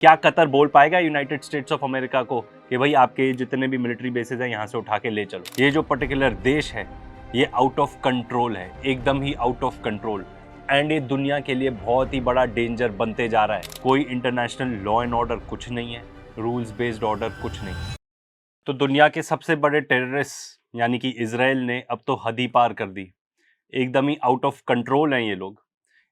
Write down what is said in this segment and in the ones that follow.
क्या कतर बोल पाएगा यूनाइटेड स्टेट्स ऑफ अमेरिका को कि भाई आपके जितने भी मिलिट्री बेसेस हैं यहाँ से उठा के ले चलो? ये जो पर्टिकुलर देश है ये आउट ऑफ कंट्रोल है, एकदम ही आउट ऑफ कंट्रोल, एंड ये दुनिया के लिए बहुत ही बड़ा डेंजर बनते जा रहा है। कोई इंटरनेशनल लॉ एंड ऑर्डर कुछ नहीं है, रूल्स बेस्ड ऑर्डर कुछ नहीं। तो दुनिया के सबसे बड़े टेररिस्ट यानी कि इजराइल ने अब तो हद ही पार कर दी, एकदम ही आउट ऑफ कंट्रोल हैं ये लोग।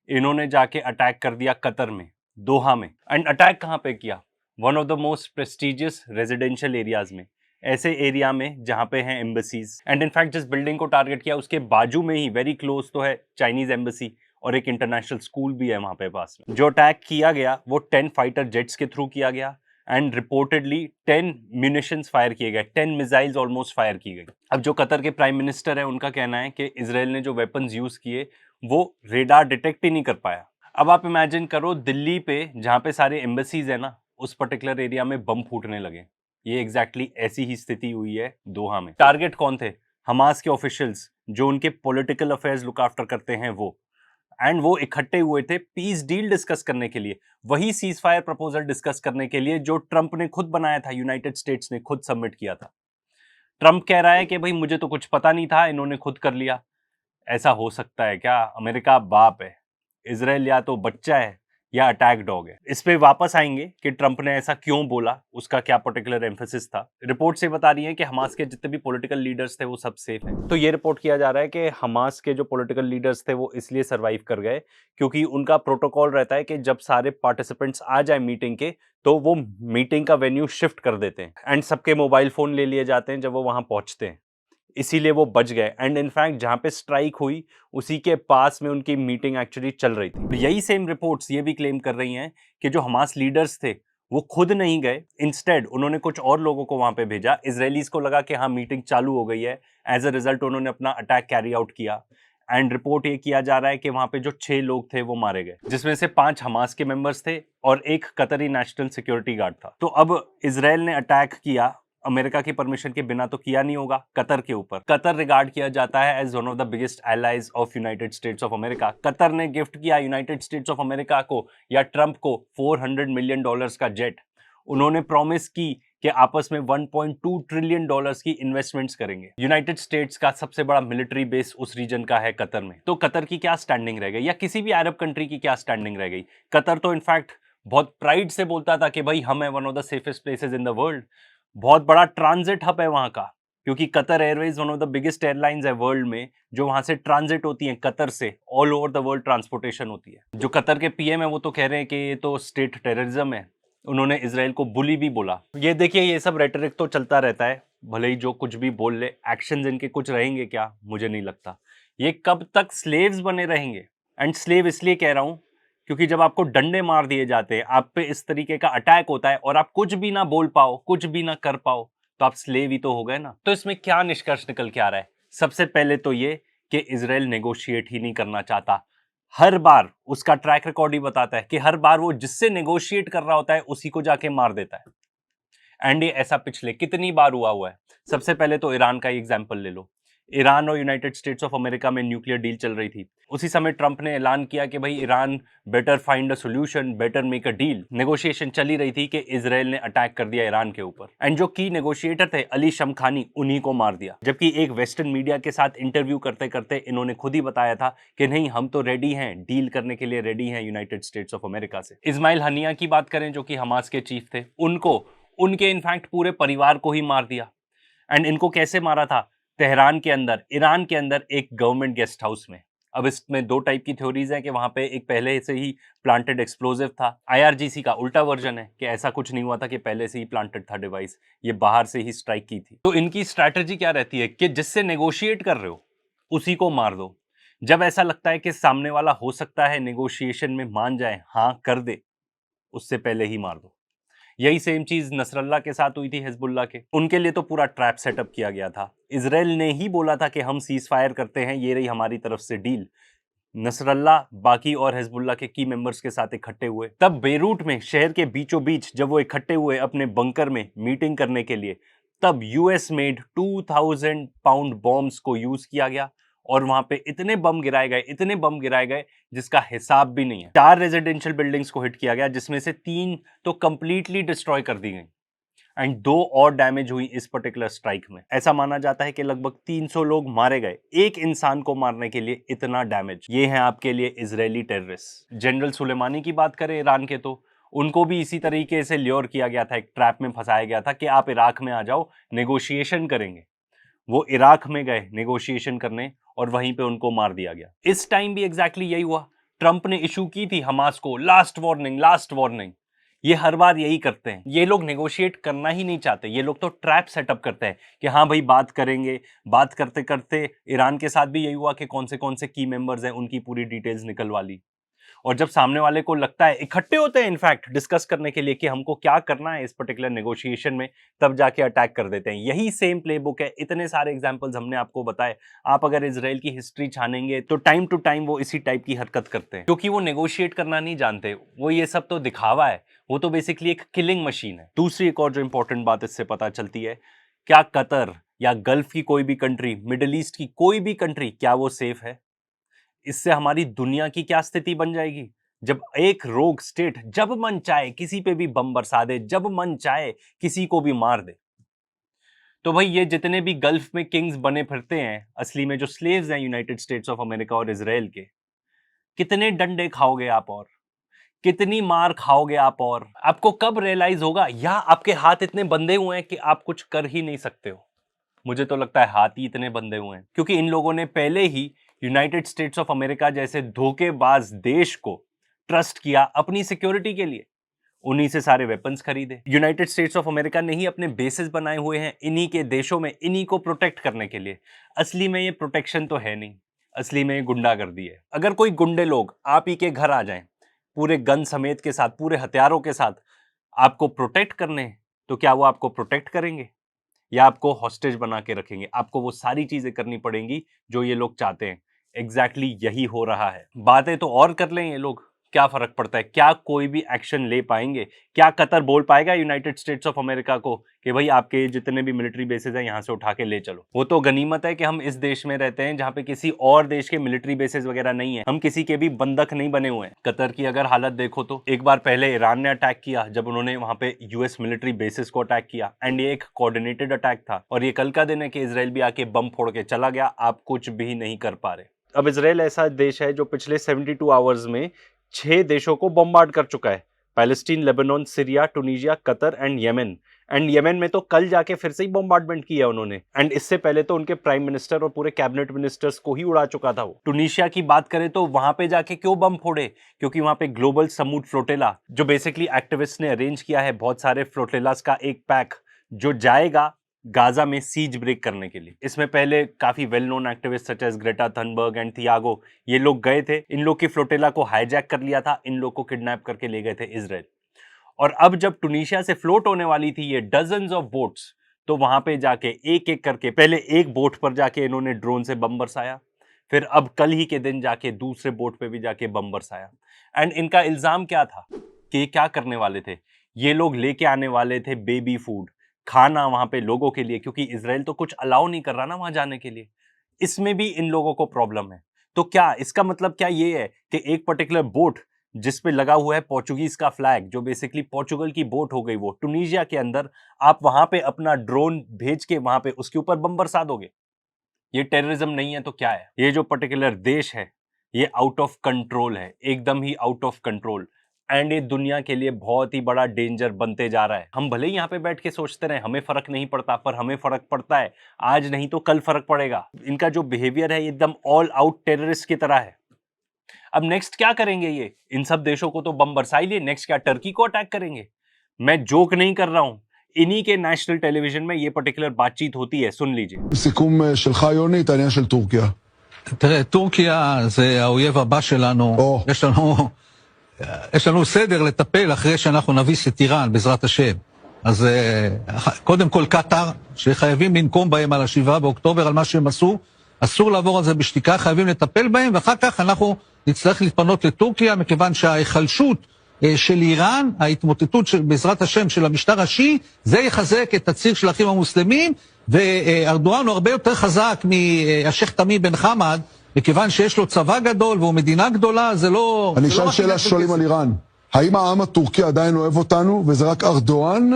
इन्होंने जाके अटैक कर दिया कतर में, दोहा में। एंड अटैक कहाँ पे किया? One of the most prestigious residential areas में, ऐसे एरिया में जहाँ पे हैं एम्बेसीज। एंड इनफैक्ट जिस बिल्डिंग को टारगेट किया उसके बाजू में ही वेरी क्लोज तो है चाइनीज एम्बेसी और एक इंटरनेशनल स्कूल भी है वहाँ पे पास में। जो अटैक किया गया वो 10 फाइटर जेट्स के थ्रू किया गया एंड रिपोर्टेडली 10 म्यूनिशंस फायर किए गए, 10 मिसाइल्स ऑलमोस्ट फायर की गई। अब जो कतर के प्राइम मिनिस्टर है उनका कहना है कि इजराइल ने जो वेपन्स यूज किए वो रेडार डिटेक्ट ही नहीं कर पाया। अब आप इमेजिन करो दिल्ली पे जहाँ पे सारे एम्बेसीज है ना, उस पर्टिकुलर एरिया में बम फूटने लगे। ये एग्जैक्टली ऐसी ही स्थिति हुई है दोहा में। टारगेट कौन थे? हमास के ऑफिशियल्स जो उनके पॉलिटिकल अफेयर्स लुक आफ्टर करते हैं वो। एंड वो इकट्ठे हुए थे पीस डील डिस्कस करने के लिए, वही सीज फायर प्रपोजल डिस्कस करने के लिए जो ट्रंप ने खुद बनाया था, यूनाइटेड स्टेट्स ने खुद सबमिट किया था। ट्रंप कह रहा है कि भाई मुझे तो कुछ पता नहीं था, इन्होंने खुद कर लिया। ऐसा हो सकता है क्या? अमेरिका बाप है, इजराइल या तो बच्चा है या अटैक डॉग है। इस पे वापस आएंगे कि ट्रंप ने ऐसा क्यों बोला, उसका क्या पर्टिकुलर एम्फेसिस था। रिपोर्ट से बता रही है कि हमास के जितने भी पॉलिटिकल लीडर्स थे वो सब सेफ हैं। तो ये रिपोर्ट किया जा रहा है कि हमास के जो पॉलिटिकल लीडर्स थे वो इसलिए सरवाइव कर गए क्योंकि उनका प्रोटोकॉल रहता है कि जब सारे पार्टिसिपेंट्स आ जाए मीटिंग के तो वो मीटिंग का वेन्यू शिफ्ट कर देते हैं एंड सबके मोबाइल फोन ले लिए जाते हैं जब वो वहां पहुंचते हैं, इसीलिए वो बच गए। एंड इनफैक्ट जहां पे स्ट्राइक हुई उसी के पास में उनकी मीटिंग एक्चुअली चल रही थी। तो यही सेम रिपोर्ट्स ये भी क्लेम कर रही हैं कि जो हमास लीडर्स थे वो खुद नहीं गए, इंस्टेड उन्होंने कुछ और लोगों को वहां पे भेजा। इजरायलीज को लगा कि हाँ मीटिंग चालू हो गई है, एज अ रिजल्ट उन्होंने अपना अटैक कैरी आउट किया। एंड रिपोर्ट ये किया जा रहा है कि वहां पे जो 6 लोग थे वो मारे गए, जिसमें से 5 हमास के मेंबर्स थे और एक कतरी नेशनल सिक्योरिटी गार्ड था। तो अब इजराइल ने अटैक किया, अमेरिका की परमिशन के बिना तो किया नहीं होगा, कतर के ऊपर। कतर रिगार्ड किया जाता है as one of the biggest allies of United States of America. Qatar ने गिफ्ट किया यूनाइटेड स्टेट्स ऑफ अमेरिका को या ट्रंप को $400 मिलियन का जेट। उन्होंने प्रॉमिस की कि आपस में $1.2 ट्रिलियन की इन्वेस्टमेंट्स करेंगे। यूनाइटेड स्टेट्स का सबसे बड़ा मिलिट्री बेस उस रीजन का है कतर में। तो कतर की क्या स्टैंडिंग रह गई, या किसी भी अरब कंट्री की क्या स्टैंडिंग रह गई? कतर तो इनफैक्ट बहुत प्राइड से बोलता था कि भाई हम है one of the safest places in the world. बहुत बड़ा ट्रांजिट हब है वहां का, क्योंकि Qatar Airways one of the biggest airlines है वर्ल्ड में, जो वहां से ट्रांजिट होती है कतर से all over the world transportation होती है। जो कतर के पीएम है वो तो कह रहे हैं कि ये तो स्टेट टेररिज्म है, उन्होंने इसराइल को बुली भी बोला। ये देखिए ये सब रेटरिक तो चलता रहता है, भले ही जो कुछ भी बोल ले, एक्शंस इनके कुछ रहेंगे क्या? मुझे नहीं लगता। ये कब तक स्लेव्स बने रहेंगे? एंड स्लेव इसलिए कह रहा हूं क्योंकि जब आपको डंडे मार दिए जाते हैं, आप पे इस तरीके का अटैक होता है और आप कुछ भी ना बोल पाओ, कुछ भी ना कर पाओ, तो आप स्लेव ही तो हो गए ना। तो इसमें क्या निष्कर्ष निकल के आ रहा है? सबसे पहले तो ये कि इजराइल नेगोशिएट ही नहीं करना चाहता। हर बार उसका ट्रैक रिकॉर्ड ही बताता है कि हर बार वो जिससे नेगोशिएट कर रहा होता है उसी को जाके मार देता है। एंड ये ऐसा पिछले कितनी बार हुआ है। सबसे पहले तो ईरान का ही एग्जाम्पल ले लो। ईरान और यूनाइटेड स्टेट्स ऑफ अमेरिका में न्यूक्लियर डील चल रही थी। उसी समय ट्रंप ने ऐलान किया कि भाई Iran better find a solution, better make a deal. Negotiation चली रही थी कि इजराइल ने अटैक कर दिया ईरान के ऊपर, एंड जो की नेगोशिएटर थे अली शमखानी, उन्हीं को मार दिया। जबकि एक वेस्टर्न मीडिया के साथ इंटरव्यू करते करते इन्होंने खुद ही बताया था कि नहीं हम तो रेडी हैं, डील करने के लिए रेडी हैं यूनाइटेड स्टेट्स ऑफ अमेरिका से। इस्माइल हनिया की बात करें जो कि हमास के चीफ थे, उनको उनके इनफैक्ट पूरे परिवार को ही मार दिया। एंड इनको कैसे मारा था? तेहरान के अंदर, ईरान के अंदर एक गवर्नमेंट गेस्ट हाउस में। अब इसमें 2 टाइप की थ्योरीज हैं कि वहां पे एक पहले से ही प्लांटेड एक्सप्लोजिव था। आईआरजीसी का उल्टा वर्जन है कि ऐसा कुछ नहीं हुआ था कि पहले से ही प्लांटेड था डिवाइस, ये बाहर से ही स्ट्राइक की थी। तो इनकी स्ट्रैटेजी क्या रहती है कि जिससे नेगोशिएट कर रहे हो उसी को मार दो। जब ऐसा लगता है कि सामने वाला हो सकता है नेगोशिएशन में मान जाए, हाँ कर दे, उससे पहले ही मार दो। यही सेम चीज नसरल्ला के साथ हुई थी, हिजबुल्लाह के। उनके लिए तो पूरा ट्रैप सेटअप किया गया था। इजराइल ने ही बोला था कि हम सीज फायर करते हैं, ये रही हमारी तरफ से डील। नसरल्ला बाकी और हिजबुल्लाह के की मेंबर्स के साथ इकट्ठे हुए, तब बेरूट में शहर के बीचों बीच जब वो इकट्ठे हुए अपने बंकर में मीटिंग करने के लिए, तब यूएस मेड 2000 पाउंड बॉम्ब्स को यूज किया गया और वहां पे इतने बम गिराए गए जिसका हिसाब भी नहीं है। 4 रेजिडेंशियल बिल्डिंग्स को हिट किया गया, जिसमें से 3 तो कंप्लीटली डिस्ट्रॉय कर दी गई एंड 2 और डैमेज हुई इस पर्टिकुलर स्ट्राइक में। ऐसा माना जाता है कि लगभग 300 लोग मारे गए एक इंसान को मारने के लिए, इतना डैमेज। ये है आपके लिए इजरायली टेररिस्ट। जनरल सुलेमानी की बात करें ईरान के, तो उनको भी इसी तरीके से ल्योर किया गया था, एक ट्रैप में फंसाया गया था कि आप इराक में आ जाओ, नेगोशिएशन करेंगे। वो इराक में गए नेगोशिएशन करने और वहीं पे उनको मार दिया गया। इस टाइम भी एग्जैक्टली यही हुआ। ट्रंप ने इशू की थी हमास को लास्ट वार्निंग। ये हर बार यही करते हैं। ये लोग नेगोशिएट करना ही नहीं चाहते, ये लोग तो ट्रैप सेटअप करते हैं कि हाँ भाई बात करेंगे। बात करते करते ईरान के साथ भी यही हुआ कि कौन से की मेंबर्स हैं उनकी पूरी डिटेल्स निकलवा ली। और जब सामने वाले को लगता है, इकट्ठे होते हैं इनफैक्ट डिस्कस करने के लिए कि हमको क्या करना है इस पर्टिकुलर नेगोशिएशन में, तब जाके अटैक कर देते हैं। यही सेम प्लेबुक है। इतने सारे एग्जांपल्स हमने आपको बताए। आप अगर इजराइल की हिस्ट्री छानेंगे तो टाइम टू टाइम वो इसी टाइप की हरकत करते हैं, क्योंकि वो नेगोशिएट करना नहीं जानते। वो ये सब तो दिखावा है, वो तो बेसिकली एक किलिंग मशीन है। दूसरी एक और जो इंपॉर्टेंट बात इससे पता चलती है, क्या कतर या गल्फ की कोई भी कंट्री, मिडिल ईस्ट की कोई भी कंट्री, क्या वो सेफ है? इससे हमारी दुनिया की क्या स्थिति बन जाएगी जब एक रोग स्टेट जब मन चाहे किसी पे भी बम बरसा दे, जब मन चाहे किसी को भी मार दे। तो भाई ये जितने भी गल्फ में किंग्स बने फिरते हैं, असली में जो स्लेव्स हैं यूनाइटेड स्टेट्स ऑफ अमेरिका और इजराइल के, कितने डंडे खाओगे आप और कितनी मार खाओगे आप? और आपको कब रियलाइज होगा या आपके हाथ इतने बंधे हुए हैं कि आप कुछ कर ही नहीं सकते हो? मुझे तो लगता है हाथ ही इतने बंधे हुए हैं क्योंकि इन लोगों ने पहले ही यूनाइटेड स्टेट्स ऑफ अमेरिका जैसे धोखेबाज देश को ट्रस्ट किया अपनी सिक्योरिटी के लिए। उन्हीं से सारे वेपन्स खरीदे। यूनाइटेड स्टेट्स ऑफ अमेरिका ने ही अपने बेसेस बनाए हुए हैं इन्हीं के देशों में, इन्हीं को प्रोटेक्ट करने के लिए। असली में ये प्रोटेक्शन तो है नहीं, असली में ये गुंडागर्दी है। अगर कोई गुंडे लोग आप ही के घर आ जाएं पूरे गन समेत के साथ, पूरे हथियारों के साथ, आपको प्रोटेक्ट करने, तो क्या वो आपको प्रोटेक्ट करेंगे या आपको हॉस्टेज बना के रखेंगे? आपको वो सारी चीजें करनी पड़ेंगी जो ये लोग चाहते हैं। एग्जैक्टली यही हो रहा है। बातें तो और कर लें ये लोग, क्या फर्क पड़ता है? क्या कोई भी एक्शन ले पाएंगे? क्या कतर बोल पाएगा यूनाइटेड स्टेट्स ऑफ अमेरिका को कि भाई आपके जितने भी मिलिट्री बेसेस हैं यहां से उठा के ले चलो? वो तो गनीमत है कि हम इस देश में रहते हैं जहां पे किसी और देश के मिलिट्री बेसेस वगैरह नहीं है, हम किसी के भी बंधक नहीं बने हुए हैं। कतर की अगर हालत देखो तो एक बार पहले ईरान ने अटैक किया जब उन्होंने वहां पे यूएस मिलिट्री बेसिस को अटैक किया, एंड ये एक कोऑर्डिनेटेड अटैक था। और ये कल का दिन है कि इजराइल भी आके बम फोड़ के चला गया, आप कुछ भी नहीं कर पा रहे। अब इजराइल ऐसा देश है जो पिछले 72 आवर्स में 6 देशों को बम्बार्ड कर चुका है। Palestine, Lebanon, Syria, Tunisia, Qatar and Yemen. And Yemen में तो कल जाके फिर से ही बम्बार्डमेंट किया उन्होंने। एंड इससे पहले तो उनके प्राइम मिनिस्टर और पूरे कैबिनेट मिनिस्टर्स को ही उड़ा चुका था वो। टूनिशिया की बात करें तो वहां पे जाके क्यों बम फोड़े? क्योंकि वहां पे ग्लोबल समूट फ्लोटेला, जो बेसिकली एक्टिविस्ट ने अरेंज किया है, बहुत सारे फ्लोटेलास का एक पैक जो जाएगा गाजा में सीज ब्रेक करने के लिए। इसमें पहले काफी well known activist such as Greta Thunberg and Thiago, ये लोग गए थे। इन लोग की फ्लोटेला को हाईजैक कर लिया था, इन लोग को किडनैप करके ले गए थे इजराइल। और अब जब टूनिशिया से फ्लोट होने वाली थी ये डजन्स ऑफ बोट्स, तो वहां पे जाके एक एक करके, पहले एक बोट पर जाके इन्होंने ड्रोन से बम बरसाया, फिर अब कल ही के दिन जाके दूसरे बोट पे भी जाके बम बरसाया। एंड इनका इल्जाम क्या था कि क्या करने वाले थे? ये लोग लेके आने वाले थे बेबी फूड, खाना वहां पे लोगों के लिए, क्योंकि इजराइल तो कुछ अलाउ नहीं कर रहा ना वहां जाने के लिए। इसमें भी इन लोगों को प्रॉब्लम है। तो क्या इसका मतलब क्या ये है कि एक पर्टिकुलर बोट जिस पे लगा हुआ है पोर्चुगीज का फ्लैग, जो बेसिकली पोर्चुगल की बोट हो गई वो टूनिशिया के अंदर, आप वहां पे अपना ड्रोन भेज के वहां पे उसके ऊपर बम बरसा दोगे? ये टेररिज्म नहीं है तो क्या है? ये जो पर्टिकुलर देश है ये आउट ऑफ कंट्रोल है, एकदम ही आउट ऑफ कंट्रोल। एंड ये दुनिया के लिए बहुत ही बड़ा डेंजर बनते जा रहा है। हम भले ही यहाँ पे बैठ के सोचते रहे हमें फर्क नहीं पड़ता, पर हमें फर्क पड़ता है। आज नहीं तो कल फर्क पड़ेगा। इनका जो बिहेवियर है एकदम ऑल आउट टेररिस्ट की तरह है। अब नेक्स्ट क्या करेंगे ये? इन सब देशों को तो बम बरसा ही लिए, नेक्स्ट क्या टर्की को अटैक करेंगे? मैं जोक नहीं कर रहा हूं, इन्हीं के नेशनल टेलीविजन में ये पर्टिकुलर बातचीत होती है, सुन लीजिए। סיכום שלך יוני, את העניין של טורקיה. תראה, טורקיה זה האויב הבא שלנו. יש לנו סדר לטפל אחרי שאנחנו נביס את איראן, בעזרת השם. אז קודם כל קטר, שחייבים לנקום בהם על 7 באוקטובר, על מה שהם עשו, אסור לעבור על זה בשתיקה, חייבים לטפל בהם, ואחר כך אנחנו נצטרך להתפנות לטורקיה, מכיוון שההיחלשות של איראן, ההתמוטטות בעזרת השם של המשטר השיעי, זה יחזק את הציר של האחים המוסלמים, וארדואן הוא הרבה יותר חזק מהשייח תמים בן חמד, מכיוון שיש לו צבא גדול והוא מדינה גדולה, זה לא... אני אשאל שאלה ששואלים על איראן. האם העם הטורקי עדיין אוהב אותנו, וזה רק ארדואן,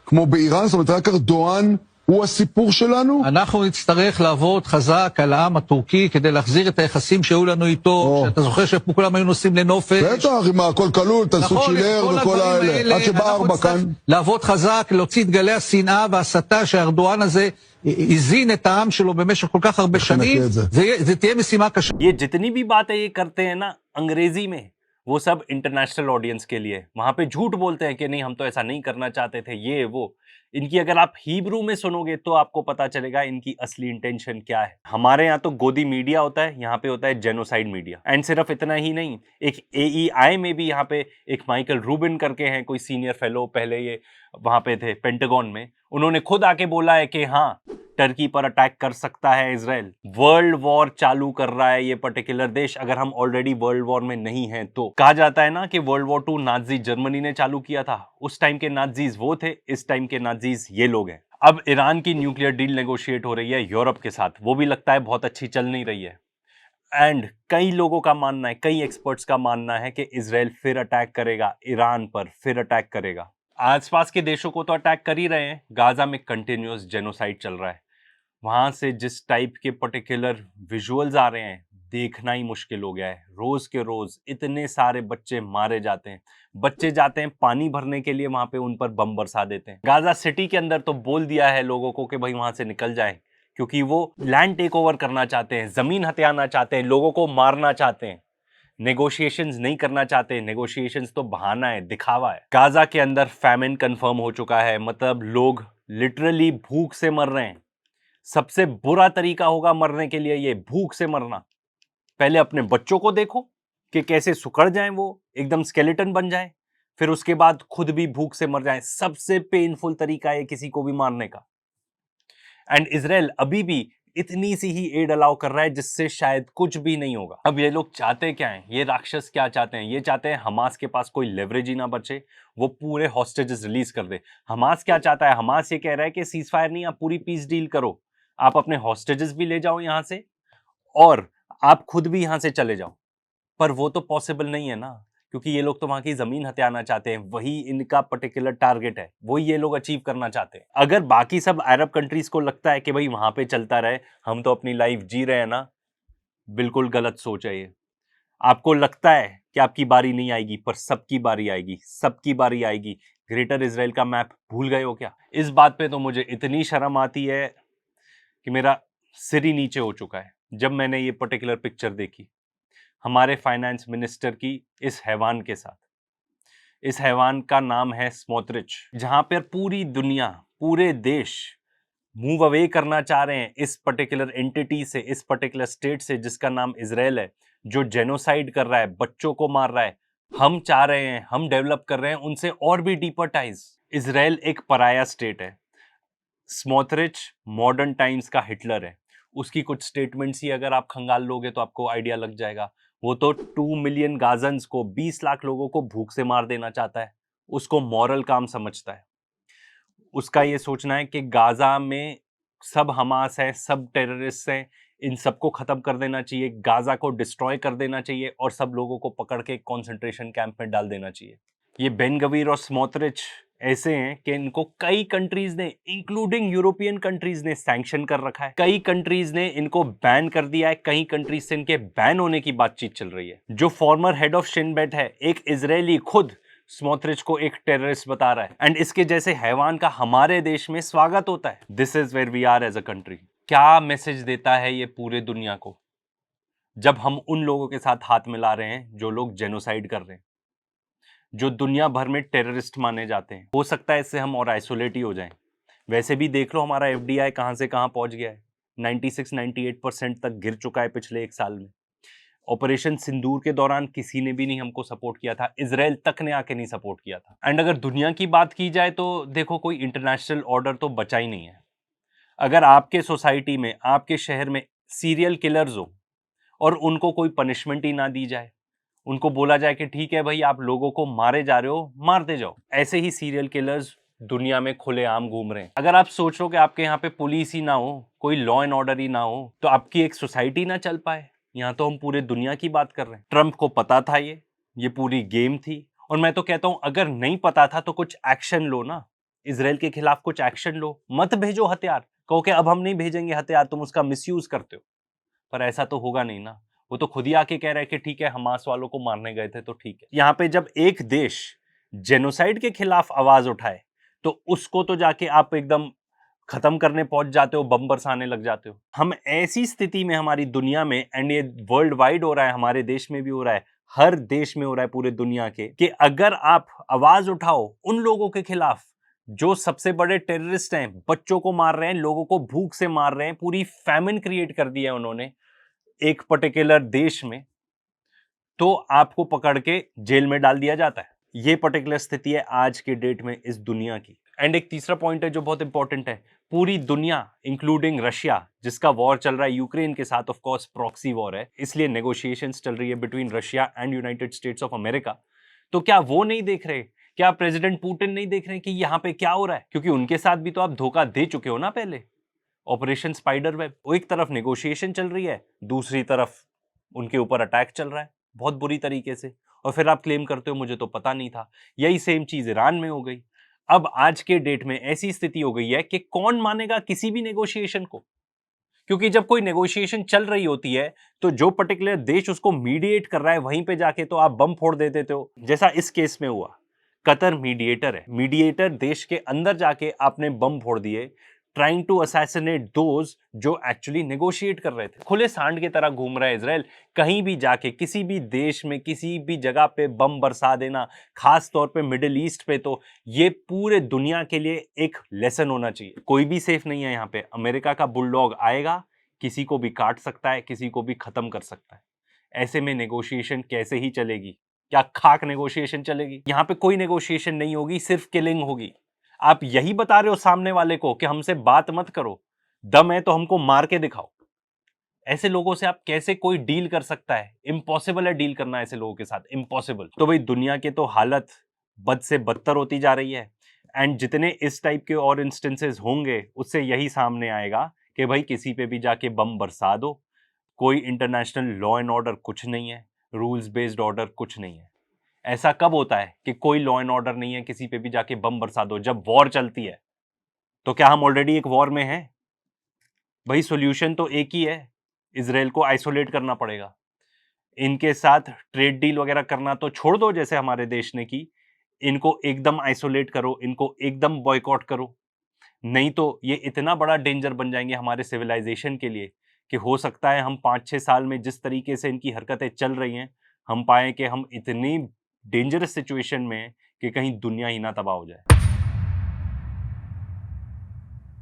כמו באיראן? זאת אומרת, רק ארדואן הוא הסיפור שלנו? אנחנו נצטרך לעבוד חזק על העם הטורקי כדי להחזיר את היחסים שהיו לנו איתו, שאתה זוכר שכולם היו נוסעים לנופש. בטח, עם הכל כלול, תעשו צ'ילר וכל האלה. עד שבא ארבע כאן. לעבוד חזק, להוציא את גלי השנאה וההסתה שהארדואן הזה הזין את העם שלו במשך כל כך הרבה שנים. זה תהיה משימה קשה. ये जितनी भी बातें ये करते हैं ना अंग्रेजी में, वो सब इंटरनेशनल ऑडियंस के लिए। वहां पे झूठ बोलते हैं कि नहीं हम तो ऐसा नहीं करना चाहते थे, ये वो। इनकी अगर आप हिब्रू में सुनोगे तो आपको पता चलेगा इनकी असली इंटेंशन क्या है। हमारे यहाँ तो गोदी मीडिया होता है, यहाँ पे होता है जेनोसाइड मीडिया। एंड सिर्फ इतना ही नहीं, एक AEI में भी यहाँ पे एक माइकल रूबिन करके हैं, कोई सीनियर फेलो, पहले ये वहां पे थे पेंटागन में। उन्होंने खुद आके बोला है कि हाँ टर्की पर अटैक कर सकता है इजराइल। वर्ल्ड वॉर चालू कर रहा है ये पर्टिकुलर देश, अगर हम ऑलरेडी वर्ल्ड वॉर में नहीं हैं तो। कहा जाता है ना कि वर्ल्ड वॉर 2 नाजी जर्मनी ने चालू किया था, उस टाइम के नाजीज वो थे, इस टाइम के नाजीज ये लोग हैं। अब ईरान की न्यूक्लियर डील नेगोशिएट हो रही है यूरोप के साथ, वो भी लगता है बहुत अच्छी चल नहीं रही है। एंड कई लोगों का मानना है, कई एक्सपर्ट्स का मानना है कि इजराइल फिर अटैक करेगा ईरान पर, फिर अटैक करेगा। आसपास के देशों को तो अटैक कर ही रहे हैं, गाजा में कंटिन्यूअस जेनोसाइड चल रहा है। वहां से जिस टाइप के पर्टिकुलर विजुअल्स आ रहे हैं, देखना ही मुश्किल हो गया है। रोज के रोज इतने सारे बच्चे मारे जाते हैं। बच्चे जाते हैं पानी भरने के लिए, वहां पे उन पर बम बरसा देते हैं। गाजा सिटी के अंदर तो बोल दिया है लोगों को कि भाई वहां से निकल जाए, क्योंकि वो लैंड टेक ओवर करना चाहते हैं, जमीन हथियाना चाहते हैं, लोगों को मारना चाहते हैं। नेगोशिएशंस नहीं करना चाहते। नेगोशिएशंस तो बहाना है, दिखावा है। गाजा के अंदर फैमिन कंफर्म हो चुका है, मतलब लोग लिटरली भूख से मर रहे हैं। सबसे बुरा तरीका होगा मरने के लिए ये, भूख से मरना। पहले अपने बच्चों को देखो कि कैसे सुकड़ जाएं, वो एकदम स्केलेटन बन जाए, फिर उसके बाद खुद भी भूख से मर जाएं। सबसे पेनफुल तरीका है किसी को भी मारने का। एंड इजराइल अभी भी इतनी सी ही एड अलाउ कर रहा है जिससे शायद कुछ भी नहीं होगा। अब ये लोग चाहते क्या हैं, ये राक्षस क्या चाहते हैं? ये चाहते हैं हमास के पास कोई लेवरेज ही ना बचे, वो पूरे हॉस्टेजेस रिलीज कर दे। हमास क्या चाहता है? हमास ये कह रहा है कि सीज फायर नहीं, आप पूरी पीस डील करो, आप अपने हॉस्टेजेस भी ले जाओ यहां से और आप खुद भी यहां से चले जाओ। पर वो तो पॉसिबल नहीं है ना, क्योंकि ये लोग तो वहां की जमीन हथियाना चाहते हैं, वही इनका पर्टिकुलर टारगेट है, वही ये लोग अचीव करना चाहते हैं। अगर बाकी सब अरब कंट्रीज को लगता है कि भाई वहां पे चलता रहे, हम तो अपनी लाइफ जी रहे हैं ना, बिल्कुल गलत सोच है ये। आपको लगता है कि आपकी बारी नहीं आएगी, पर सबकी बारी आएगी, सबकी बारी आएगी। ग्रेटर इजराइल का मैप भूल गए हो क्या? इस बात पे तो मुझे इतनी शर्म आती है कि मेरा सिर ही नीचे हो चुका है जब मैंने ये पर्टिकुलर पिक्चर देखी हमारे फाइनेंस मिनिस्टर की इस हैवान के साथ। इस हैवान का नाम है स्मोत्रिच, जहां पर पूरी दुनिया, पूरे देश मूव अवे करना चाह रहे हैं इस पर्टिकुलर एंटिटी से, इस पर्टिकुलर स्टेट से जिसका नाम इजराइल है, जो जेनोसाइड कर रहा है, बच्चों को मार रहा है। हम चाह रहे हैं, हम डेवलप कर रहे हैं उनसे और भी डीपर टाइज। इजराइल एक पराया स्टेट है। स्मोत्रिच मॉडर्न टाइम्स का हिटलर है। उसकी कुछ स्टेटमेंट्स ही अगर आप खंगाल लोगे तो आपको आइडिया लग जाएगा। वो तो 2 मिलियन गाजन्स को, 20 लाख लोगों को भूख से मार देना चाहता है। उसको मॉरल काम समझता है। उसका ये सोचना है कि गाजा में सब हमास है, सब टेररिस्ट हैं, इन सबको खत्म कर देना चाहिए, गाजा को डिस्ट्रॉय कर देना चाहिए और सब लोगों को पकड़ के कॉन्सेंट्रेशन कैंप में डाल देना चाहिए। ये बेन गवीर और स्मोत्रिच ऐसे हैं कि इनको कई कंट्रीज ने, इंक्लूडिंग यूरोपियन कंट्रीज ने सैंक्शन कर रखा है। कई कंट्रीज ने इनको बैन कर दिया है। कई कंट्रीज से इनके बैन होने की बातचीत चल रही है। जो farmer head of Shin Bet है, एक इजरायली, खुद स्मोत्रिच को एक टेररिस्ट बता रहा है। एंड इसके जैसे हैवान का हमारे देश में स्वागत होता है। This is where we are as a country. क्या मैसेज देता है ये पूरे दुनिया को, जब हम उन लोगों के साथ हाथ मिला रहे हैं जो लोग जेनोसाइड कर रहे हैं, जो दुनिया भर में टेररिस्ट माने जाते हैं। हो सकता है इससे हम और आइसोलेट ही हो जाएं। वैसे भी देख लो हमारा FDI कहां से कहां पहुंच गया है। 96-98% तक गिर चुका है पिछले 1 साल में। ऑपरेशन सिंदूर के दौरान किसी ने भी नहीं हमको सपोर्ट किया था, इजराइल तक ने आके नहीं सपोर्ट किया था। एंड अगर दुनिया की बात की जाए तो देखो, कोई इंटरनेशनल ऑर्डर तो बचा ही नहीं है। अगर आपके सोसाइटी में, आपके शहर में सीरियल किलर्स हो और उनको कोई पनिशमेंट ही ना दी जाए, उनको बोला जाए कि ठीक है भाई आप लोगों को मारे जा रहे हो, मारते जाओ। ऐसे ही सीरियल किलर्स दुनिया में खुलेआम घूम रहे हैं। अगर आप सोच लो कि आपके यहाँ पे पुलिस ही ना हो, कोई लॉ एंड ऑर्डर ही ना हो, तो आपकी एक सोसाइटी ना चल पाए। यहाँ तो हम पूरे दुनिया की बात कर रहे हैं। ट्रंप को पता था ये पूरी गेम थी। और मैं तो कहता हूं अगर नहीं पता था तो कुछ एक्शन लो ना, इजराइल के खिलाफ कुछ एक्शन लो, मत भेजो हथियार। कहो कि अब हम नहीं भेजेंगे हथियार, तुम उसका मिसयूज करते हो। पर ऐसा तो होगा नहीं ना। वो तो खुद ही आके कह रहा है कि ठीक है, हमास वालों को मारने गए थे तो ठीक है। यहाँ पे जब एक देश जेनोसाइड के खिलाफ आवाज उठाए तो उसको तो जाके आप एकदम खत्म करने पहुंच जाते हो, बम बरसाने लग जाते हो। हम ऐसी स्थिति में हमारी दुनिया में, एंड ये वर्ल्ड वाइड हो रहा है, हमारे देश में भी हो रहा है, हर देश में हो रहा है पूरे दुनिया के, कि अगर आप आवाज उठाओ उन लोगों के खिलाफ जो सबसे बड़े टेररिस्ट हैं, बच्चों को मार रहे हैं, लोगों को भूख से मार रहे हैं, पूरी फैमिन क्रिएट कर दी है उन्होंने एक पर्टिकुलर देश में, तो आपको पकड़ के जेल में डाल दिया जाता है। ये पर्टिकुलर स्थिति है आज के डेट में इस दुनिया की। एंड एक तीसरा पॉइंट है जो बहुत इंपॉर्टेंट है, पूरी दुनिया इंक्लूडिंग रशिया, जिसका वॉर चल रहा है यूक्रेन के साथ, ऑफ कोर्स प्रॉक्सी वॉर है, इसलिए नेगोशिएशंस चल रही है between Russia and United States of America. तो क्या वो नहीं देख रहे, क्या प्रेसिडेंट पुतिन नहीं देख रहे कि यहाँ पे क्या हो रहा है? क्योंकि उनके साथ भी तो आप धोखा दे चुके हो ना पहले, ऑपरेशन स्पाइडर वेब। वो एक तरफ नेगोशिएशन चल रही है, दूसरी तरफ उनके ऊपर अटैक चल रहा है बहुत बुरी तरीके से, और फिर आप क्लेम करते हो मुझे तो पता नहीं था। यही सेम चीज ईरान में हो गई। अब आज के डेट में ऐसी स्थिति हो गई है कि कौन मानेगा किसी भी नेगोशिएशन को? क्योंकि जब कोई नेगोशिएशन चल रही होती है तो जो पर्टिकुलर देश उसको मीडिएट कर रहा है वहीं पे जाके तो आप बम फोड़ देते हो, जैसा इस केस में हुआ। कतर मीडिएटर है, मीडिएटर देश के अंदर जाके आपने बम फोड़ दिए, ट्राइंग टू असैसिनेट दोज जो एक्चुअली नेगोशिएट कर रहे थे। खुले सांड की तरह घूम रहा है इजराइल, कहीं भी जाके किसी भी देश में किसी भी जगह पे बम बरसा देना, खास तौर पे मिडिल ईस्ट पे, तो ये पूरे दुनिया के लिए एक लेसन होना चाहिए। कोई भी सेफ नहीं है यहाँ पे। अमेरिका का बुलडॉग आएगा, किसी को भी काट सकता है, किसी को भी खत्म कर सकता है। ऐसे में नेगोशिएशन कैसे ही चलेगी? क्या खाक नेगोशिएशन चलेगी? यहाँ पे कोई नेगोशिएशन नहीं होगी, सिर्फ किलिंग होगी। आप यही बता रहे हो सामने वाले को कि हमसे बात मत करो, दम है तो हमको मार के दिखाओ। ऐसे लोगों से आप कैसे कोई डील कर सकता है? इम्पॉसिबल है डील करना ऐसे लोगों के साथ, इम्पॉसिबल। तो भाई दुनिया के तो हालत बद से बदतर होती जा रही है, एंड जितने इस टाइप के और इंस्टेंसेस होंगे उससे यही सामने आएगा कि भाई किसी पे भी जाके बम बरसा दो, कोई इंटरनेशनल लॉ एंड ऑर्डर कुछ नहीं है, रूल्स बेस्ड ऑर्डर कुछ नहीं है। ऐसा कब होता है कि कोई लॉ एंड ऑर्डर नहीं है, किसी पे भी जाके बम बरसा दो? जब वॉर चलती है। तो क्या हम ऑलरेडी एक वॉर में हैं? भाई सॉल्यूशन तो एक ही है, इजराइल को आइसोलेट करना पड़ेगा। इनके साथ ट्रेड डील वगैरह करना तो छोड़ दो, जैसे हमारे देश ने की। इनको एकदम आइसोलेट करो, इनको एकदम बॉयकॉट करो, नहीं तो ये इतना बड़ा डेंजर बन जाएंगे हमारे सिविलाइजेशन के लिए कि हो सकता है हम 5-6 साल में जिस तरीके से इनकी हरकतें चल रही हैं, हम पाएं कि हम इतनी डेंजरस सिचुएशन में हैं कि कहीं दुनिया ही ना तबाह हो जाए।